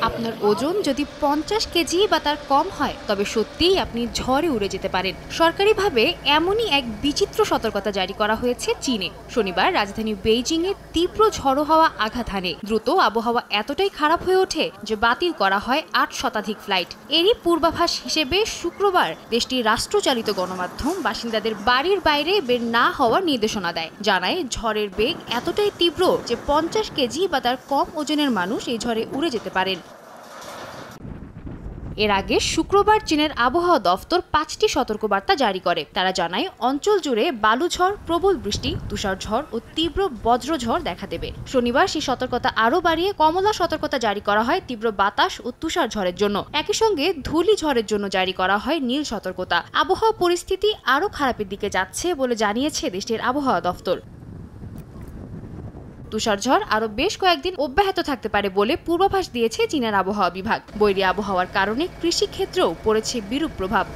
আপনার ওজন যদি 50 কেজি বা তার কম হয় তবে সত্যিই আপনি ঝড়ে উড়ে যেতে পারেন। সরকারিভাবে এমনই এক বিচিত্র সতর্কতা জারি করা হয়েছে চীনে। শনিবার রাজধানী বেইজিংয়ে তীব্র ঝড়ো হাওয়া আঘাত হানে। দ্রুত আবহাওয়া এতটাই খারাপ হয়ে ওঠে যে বাতিল করা হয় 8 শতাধিক ফ্লাইট। এরই পূর্বাভাস হিসেবে শুক্রবার দেশটির রাষ্ট্রচালিত গণমাধ্যম বাসিন্দাদের বাড়ির বাইরে বের না হওয়ার নির্দেশনা দেয়। জানায় ঝড়ের বেগ এতটাই তীব্র যে 50 কেজি বা তার কম ওজনের মানুষ এই ঝড়ে উড়ে যেতে পারেন। এর আগে শুক্রবার চীনের আবহাওয়া দফতর 5টি সতর্কবার্তা জারি করে। তারা জানায় অঞ্চল জুড়ে বালুঝড়, প্রবল বৃষ্টি, তুষারঝড় ও তীব্র বজ্রঝড় দেখা দেবে। শনিবার সেই সতর্কতা আরও বাড়িয়ে কমলা সতর্কতা জারি করা হয় তীব্র বাতাস ও তুষারঝড়ের জন্য। একই সঙ্গে ধূলি ঝড়ের জন্য জারি করা হয় নীল সতর্কতা। আবহাওয়া পরিস্থিতি আরও খারাপের দিকে যাচ্ছে বলে জানিয়েছে দেশটির আবহাওয়া দফতর। তুষারঝড় আরও বেশ কয়েকদিন অব্যাহত থাকতে পারে বলে পূর্বাভাস দিয়েছে চীনের আবহাওয়া বিভাগ। বৈরী আবহাওয়ার কারণে কৃষিক্ষেত্রেও পড়েছে বিরূপ প্রভাব।